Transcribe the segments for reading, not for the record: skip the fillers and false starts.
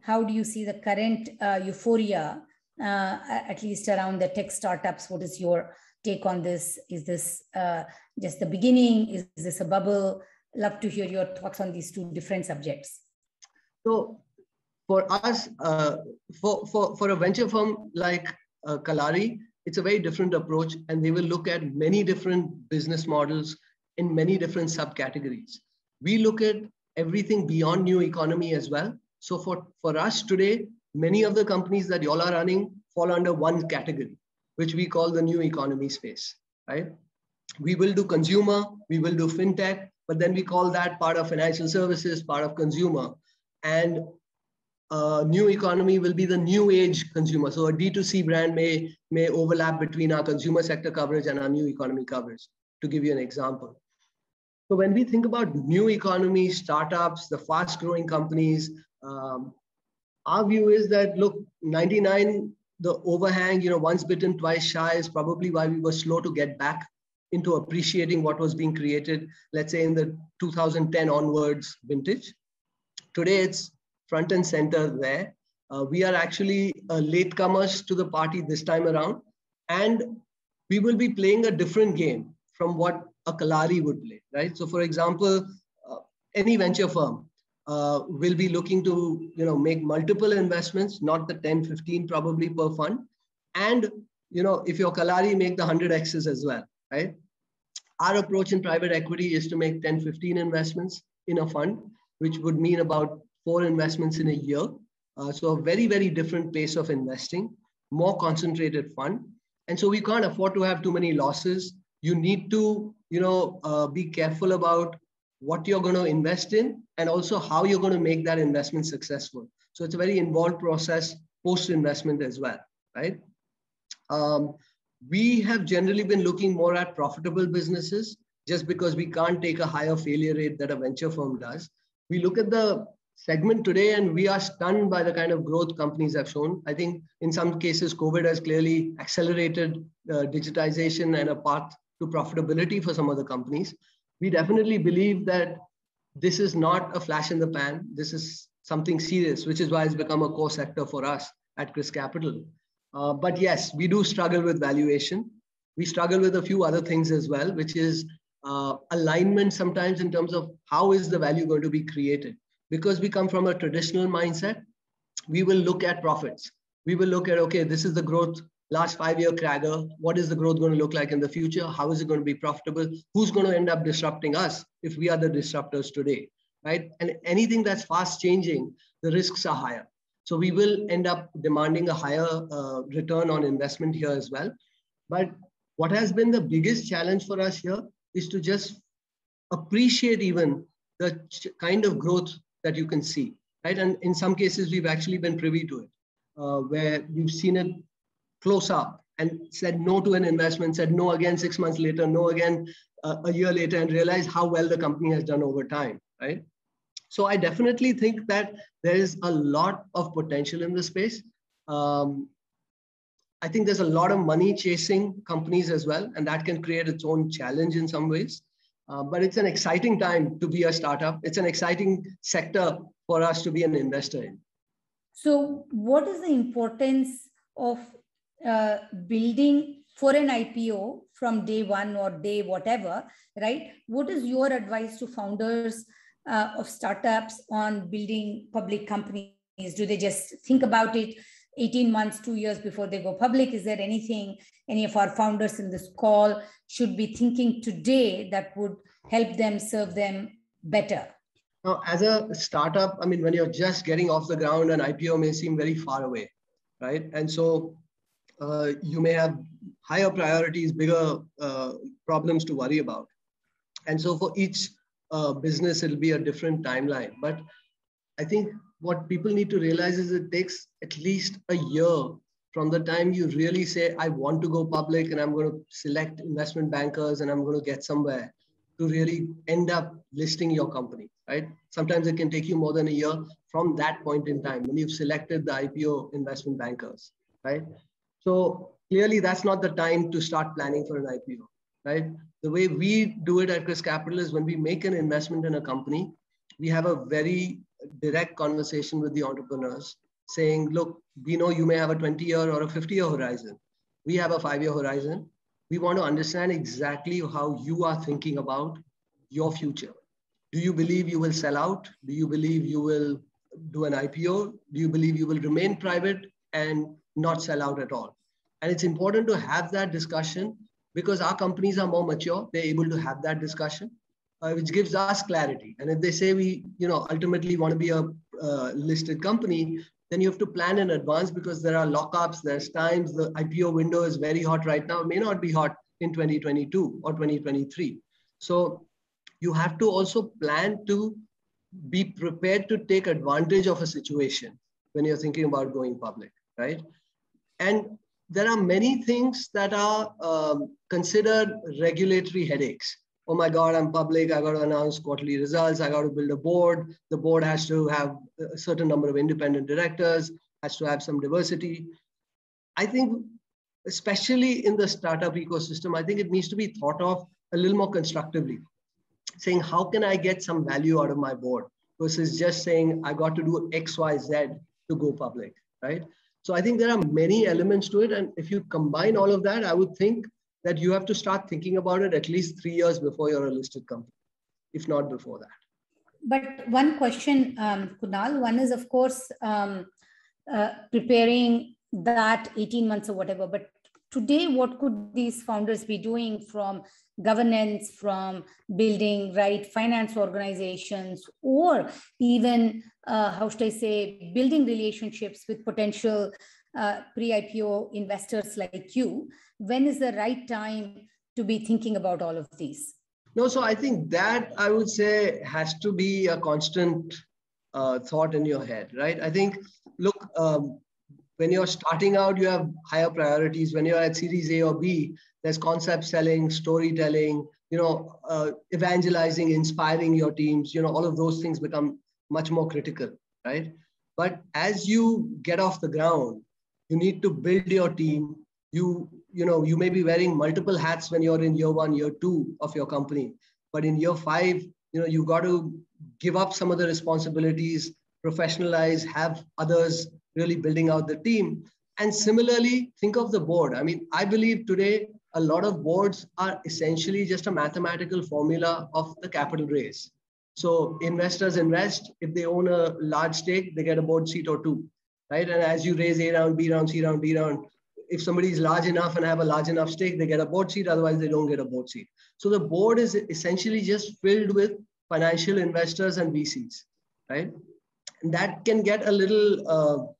How do you see the current euphoria, at least around the tech startups? What is your take on this? Is this just the beginning? Is this a bubble? Love to hear your thoughts on these two different subjects. So for us, for a venture firm like Kalaari, it's a very different approach, and they will look at many different business models in many different subcategories. We look at everything beyond new economy as well. So for us today, many of the companies that y'all are running fall under one category, which we call the new economy space, right? We will do consumer, we will do fintech, but then we call that part of financial services, part of consumer. And new economy will be the new age consumer. So a D2C brand may overlap between our consumer sector coverage and our new economy coverage, to give you an example. So when we think about new economy, startups, the fast growing companies, our view is that, look, 99, the overhang, once bitten, twice shy is probably why we were slow to get back into appreciating what was being created, let's say in the 2010 onwards vintage. Today, it's front and center there. We are actually latecomers to the party this time around, and we will be playing a different game from what a Kalaari would play, right? So for example, any venture firm will be looking to make multiple investments, not the 10, 15 probably per fund. And if you're Kalaari, make the 100Xs as well, right? Our approach in private equity is to make 10, 15 investments in a fund, which would mean about 4 investments in a year. So a very, very different pace of investing, more concentrated fund. And so we can't afford to have too many losses. You need to, be careful about what you're going to invest in and also how you're going to make that investment successful. So it's a very involved process post-investment as well, right? We have generally been looking more at profitable businesses just because we can't take a higher failure rate that a venture firm does. We look at the segment today and we are stunned by the kind of growth companies have shown. I think in some cases, COVID has clearly accelerated digitization and a path to profitability for some of the companies. We definitely believe that this is not a flash in the pan. This is something serious, which is why it's become a core sector for us at Chrys Capital. But yes, we do struggle with valuation. We struggle with a few other things as well, which is alignment sometimes in terms of how is the value going to be created. Because we come from a traditional mindset, we will look at profits. We will look at, okay, this is the growth, last 5-year CAGR. What is the growth going to look like in the future? How is it going to be profitable? Who's going to end up disrupting us if we are the disruptors today, right? And anything that's fast changing, the risks are higher. So we will end up demanding a higher return on investment here as well. But what has been the biggest challenge for us here is to just appreciate even the kind of growth that you can see, right? And in some cases, we've actually been privy to it, where we've seen it close up and said no to an investment, said no again 6 months later, no again a year later, and realized how well the company has done over time, right? So I definitely think that there is a lot of potential in this space. I think there's a lot of money chasing companies as well, and that can create its own challenge in some ways. But it's an exciting time to be a startup. It's an exciting sector for us to be an investor in. So what is the importance of building for an IPO from day one or day whatever, right? What is your advice to founders of startups on building public companies? Do they just think about it 18 months, 2 years before they go public? Is there anything any of our founders in this call should be thinking today that would help them serve them better? Now, as a startup, I mean, when you're just getting off the ground, an IPO may seem very far away, right? And so you may have higher priorities, bigger problems to worry about. And so for each business, it'll be a different timeline. But I think what people need to realize is it takes at least a year from the time you really say, I want to go public and I'm going to select investment bankers and I'm going to get somewhere, to really end up listing your company, right? Sometimes it can take you more than a year from that point in time when you've selected the IPO investment bankers, right? So clearly that's not the time to start planning for an IPO. right? The way we do it at Chrys Capital is when we make an investment in a company, we have a very direct conversation with the entrepreneurs saying, look, we know you may have a 20-year or a 50-year horizon. We have a 5-year horizon. We want to understand exactly how you are thinking about your future. Do you believe you will sell out? Do you believe you will do an IPO? Do you believe you will remain private and not sell out at all? And it's important to have that discussion because our companies are more mature. They're able to have that discussion, which gives us clarity. And if they say we, ultimately want to be a listed company, then you have to plan in advance because there are lockups, there's times, the IPO window is very hot right now, it may not be hot in 2022 or 2023. So you have to also plan to be prepared to take advantage of a situation when you're thinking about going public, right? And there are many things that are considered regulatory headaches. Oh my God, I'm public, I got to announce quarterly results, I got to build a board, the board has to have a certain number of independent directors, has to have some diversity. I think, especially in the startup ecosystem, I think it needs to be thought of a little more constructively, saying, how can I get some value out of my board versus just saying, I got to do X, Y, Z to go public, right? So I think there are many elements to it. And if you combine all of that, I would think that you have to start thinking about it at least 3 years before you're a listed company, if not before that. But one question, Kunal, one is, of course, preparing that 18 months or whatever. But today, what could these founders be doing from governance, from building finance organizations, or even, how should I say, building relationships with potential pre-IPO investors like you? When is the right time to be thinking about all of these? No, so I think that I would say has to be a constant thought in your head, right? I think, look, when you're starting out, you have higher priorities. When you're at Series A or B, there's concept selling, storytelling, evangelizing, inspiring your teams. All of those things become much more critical, right? But as you get off the ground, you need to build your team. You may be wearing multiple hats when you're in year 1, year 2 of your company, but in year 5, you've got to give up some of the responsibilities, professionalize, have others really building out the team. And similarly, think of the board. I mean, I believe today, a lot of boards are essentially just a mathematical formula of the capital raise. So investors invest. If they own a large stake, they get a board seat or 2, right? And as you raise A round, B round, C round, D round, if somebody is large enough and have a large enough stake, they get a board seat. Otherwise, they don't get a board seat. So the board is essentially just filled with financial investors and VCs, right? And that can get a little,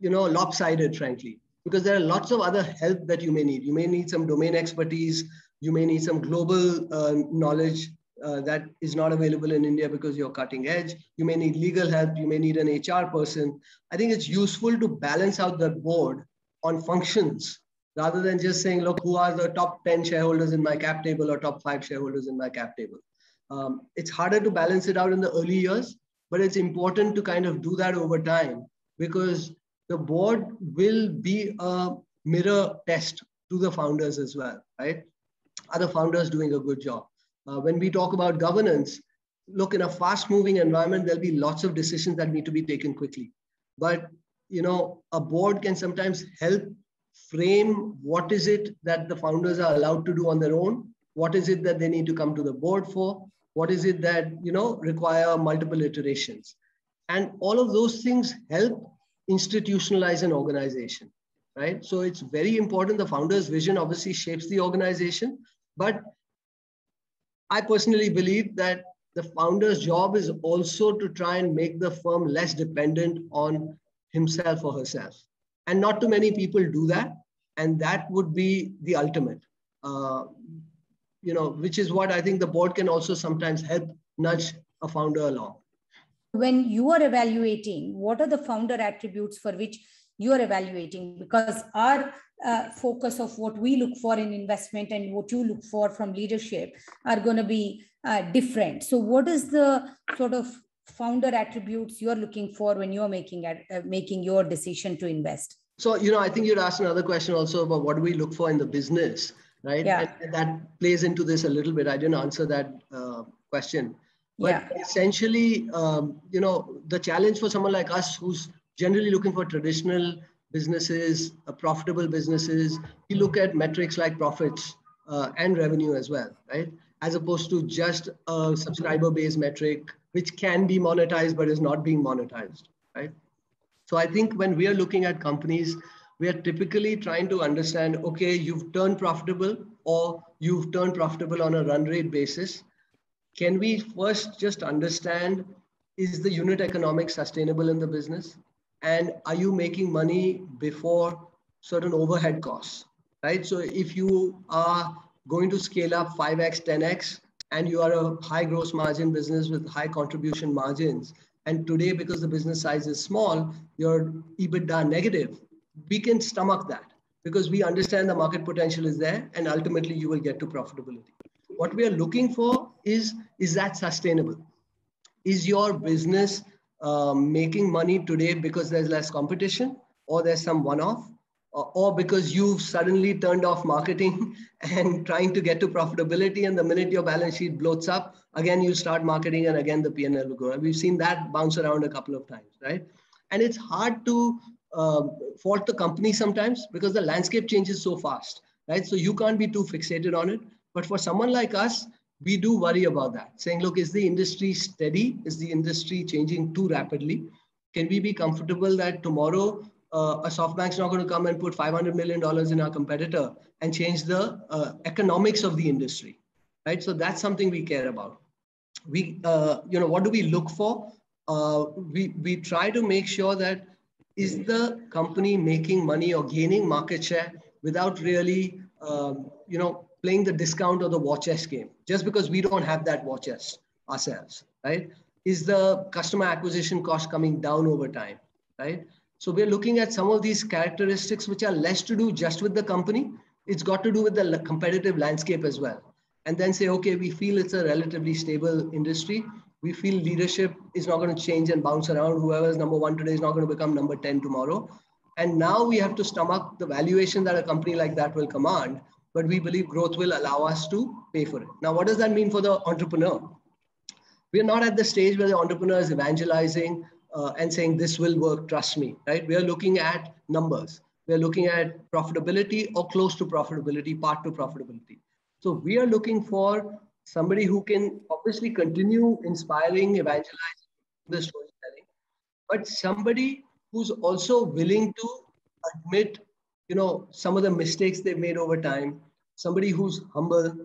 lopsided, frankly, because there are lots of other help that you may need. You may need some domain expertise. You may need some global knowledge that is not available in India because you're cutting edge. You may need legal help. You may need an HR person. I think it's useful to balance out that board on functions rather than just saying, look, who are the top 10 shareholders in my cap table or top 5 shareholders in my cap table? It's harder to balance it out in the early years, but it's important to kind of do that over time because the board will be a mirror test to the founders as well, right? Are the founders doing a good job? When we talk about governance, look, in a fast-moving environment, there'll be lots of decisions that need to be taken quickly. But a board can sometimes help frame what is it that the founders are allowed to do on their own, what is it that they need to come to the board for, what is it that require multiple iterations. And all of those things help institutionalize an organization, right? So it's very important. The founder's vision obviously shapes the organization, but I personally believe that the founder's job is also to try and make the firm less dependent on himself or herself. And not too many people do that. And that would be the ultimate, which is what I think the board can also sometimes help nudge a founder along. When you are evaluating, what are the founder attributes for which you are evaluating? Because our focus of what we look for in investment and what you look for from leadership are going to be different. So what is the sort of founder attributes you're looking for when you're making your decision to invest? So, I think you'd asked another question also about what do we look for in the business. right? Yeah. And that plays into this a little bit. I didn't answer that question. But Yeah. essentially, the challenge for someone like us who's generally looking for traditional businesses, profitable businesses, we look at metrics like profits and revenue as well, right? As opposed to just a subscriber-based metric, which can be monetized but is not being monetized, right? So I think when we are looking at companies, we are typically trying to understand, okay, you've turned profitable or you've turned profitable on a run rate basis. Can we first just understand, is the unit economics sustainable in the business? And are you making money before certain overhead costs, right? So if you are going to scale up 5x, 10x, and you are a high gross margin business with high contribution margins, and today, because the business size is small, you're EBITDA negative, we can stomach that because we understand the market potential is there, and ultimately you will get to profitability. What we are looking for is that sustainable? Is your business making money today because there's less competition, or there's some one-off, or because you've suddenly turned off marketing and trying to get to profitability, and the minute your balance sheet bloats up, again you start marketing and again the P&L will go. We've seen that bounce around a couple of times, right? And it's hard to fault the company sometimes because the landscape changes so fast, right? So you can't be too fixated on it. But for someone like us, we do worry about that, saying, look, is the industry steady? Is the industry changing too rapidly? Can we be comfortable that tomorrow a SoftBank's not going to come and put $500 million in our competitor and change the economics of the industry, right? So that's something we care about. We, what do we look for? We try to make sure that is the company making money or gaining market share without really, playing the discount or the war chest game, just because we don't have that war chest ourselves, right? Is the customer acquisition cost coming down over time, right? So we're looking at some of these characteristics which are less to do just with the company. It's got to do with the competitive landscape as well. And then say, okay, we feel it's a relatively stable industry. We feel leadership is not going to change and bounce around. Whoever's number one today is not going to become number 10 tomorrow. And now we have to stomach the valuation that a company like that will command, but we believe growth will allow us to pay for it. Now, what does that mean for the entrepreneur? We're not at the stage where the entrepreneur is evangelizing and saying, this will work, trust me, right? We are looking at numbers. We're looking at profitability or close to profitability, part to profitability. So we are looking for somebody who can obviously continue inspiring, evangelizing, the storytelling, but somebody who's also willing to admit, some of the mistakes they've made over time, somebody who's humble,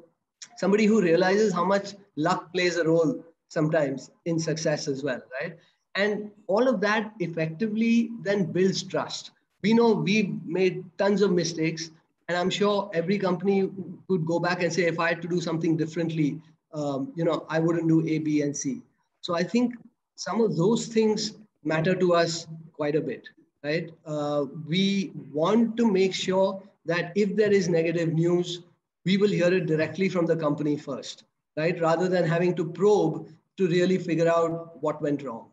somebody who realizes how much luck plays a role sometimes in success as well, right? And all of that effectively then builds trust. We know we've made tons of mistakes, and I'm sure every company could go back and say, if I had to do something differently, I wouldn't do A, B, and C. So I think some of those things matter to us quite a bit, right? We want to make sure that if there is negative news, we will hear it directly from the company first, right? Rather than having to probe to really figure out what went wrong.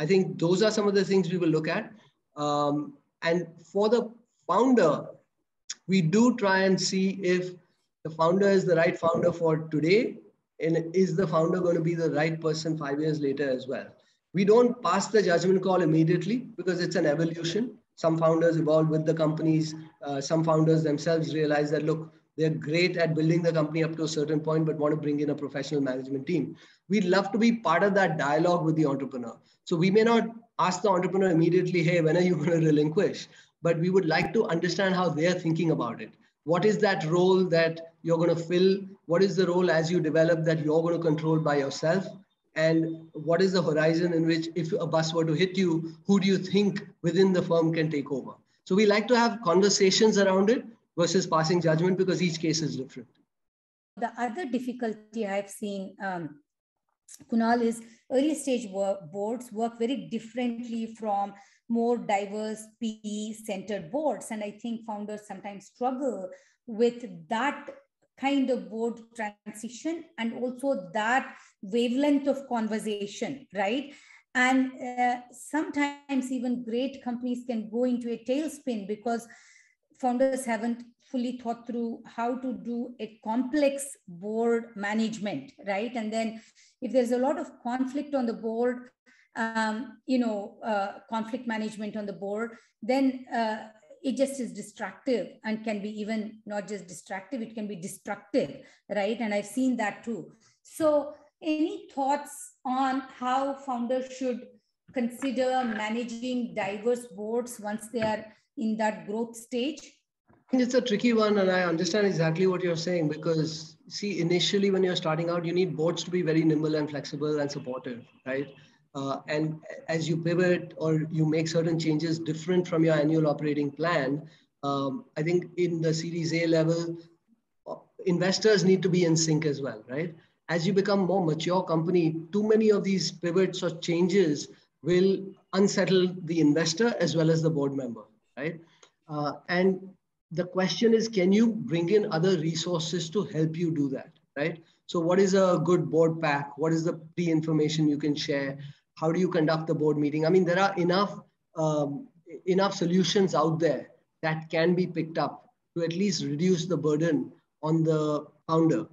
I think those are some of the things we will look at. And for the founder, we do try and see if the founder is the right founder for today, and is the founder going to be the right person 5 years later as well. We don't pass the judgment call immediately because it's an evolution. Some founders evolve with the companies. Some founders themselves realize that, look, they're great at building the company up to a certain point, but want to bring in a professional management team. We'd love to be part of that dialogue with the entrepreneur. So we may not ask the entrepreneur immediately, hey, when are you going to relinquish? But we would like to understand how they're thinking about it. What is that role that you're going to fill? What is the role as you develop that you're going to control by yourself? And what is the horizon in which, if a bus were to hit you, who do you think within the firm can take over? So we like to have conversations around it versus passing judgment, because each case is different. The other difficulty I've seen, Kunal, is early stage boards work very differently from more diverse PE-centered boards. And I think founders sometimes struggle with that kind of board transition and also that wavelength of conversation, right? And sometimes even great companies can go into a tailspin because founders haven't fully thought through how to do a complex board management, right? And then if there's a lot of conflict on the board, conflict management on the board, then it just is distractive and can be even not just distractive, it can be destructive, right? And I've seen that too. So any thoughts on how founders should consider managing diverse boards once they are in that growth stage? It's a tricky one, and I understand exactly what you're saying, because see, initially when you're starting out, you need boards to be very nimble and flexible and supportive, right? And as you pivot or you make certain changes different from your annual operating plan, I think in the Series A level, investors need to be in sync as well, right? As you become more mature company, too many of these pivots or changes will unsettle the investor as well as the board member, right? And the question is, can you bring in other resources to help you do that, right? So what is a good board pack? What is the pre-information you can share? How do you conduct the board meeting? I mean, there are enough solutions out there that can be picked up to at least reduce the burden on the founder.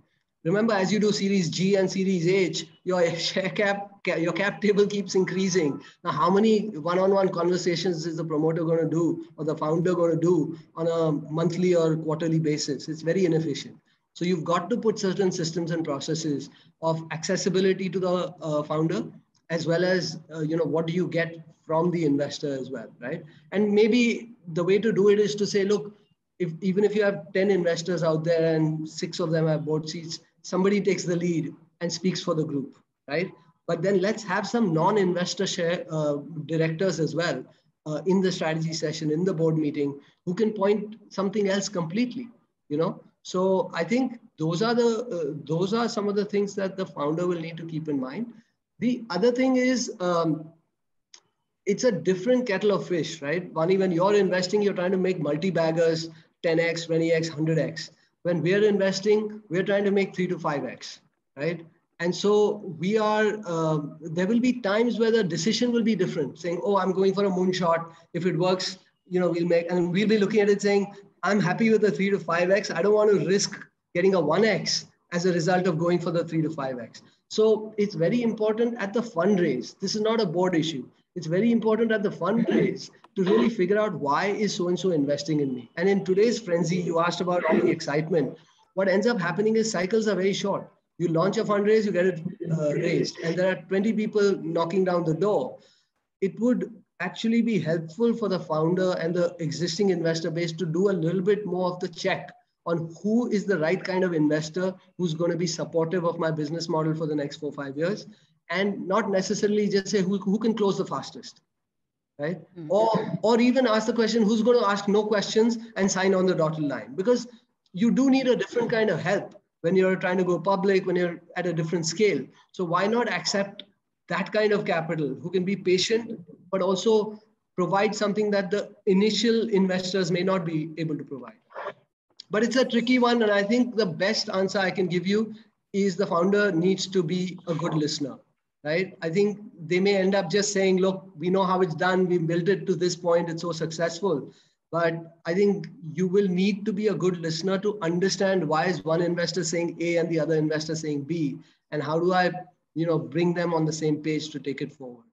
Remember, as you do Series G and Series H, your share cap, your cap table keeps increasing. Now, how many one-on-one conversations is the promoter going to do or the founder going to do on a monthly or quarterly basis? It's very inefficient. So you've got to put certain systems and processes of accessibility to the founder, as well as, what do you get from the investor as well, right? And maybe the way to do it is to say, look, even if you have 10 investors out there and 6 of them have board seats, somebody takes the lead and speaks for the group, right? But then let's have some non-investor share directors as well in the strategy session, in the board meeting, who can point something else completely, So I think those are some of the things that the founder will need to keep in mind. The other thing is, it's a different kettle of fish, right? Vani, when you're investing, you're trying to make multi-baggers 10x, 20x, 100x. When we're investing, we're trying to make 3 to 5x, right? And so we are, there will be times where the decision will be different, saying, oh, I'm going for a moonshot. If it works, we'll make, and we'll be looking at it saying, I'm happy with the 3 to 5x. I don't want to risk getting a 1x as a result of going for the 3 to 5x. So it's very important at the fundraise. This is not a board issue. It's very important at the fundraise to really figure out why is so-and-so investing in me. And in today's frenzy, you asked about all the excitement. What ends up happening is cycles are very short. You launch a fundraise, you get it raised, and there are 20 people knocking down the door. It would actually be helpful for the founder and the existing investor base to do a little bit more of the check on who is the right kind of investor who's going to be supportive of my business model for the next 4 or 5 years, and not necessarily just say who can close the fastest, right? Or even ask the question, who's going to ask no questions and sign on the dotted line? Because you do need a different kind of help when you're trying to go public, when you're at a different scale. So why not accept that kind of capital who can be patient, but also provide something that the initial investors may not be able to provide? But it's a tricky one. And I think the best answer I can give you is the founder needs to be a good listener, right? I think they may end up just saying, look, we know how it's done. We built it to this point. It's so successful. But I think you will need to be a good listener to understand why is one investor saying A and the other investor saying B, and how do I, bring them on the same page to take it forward.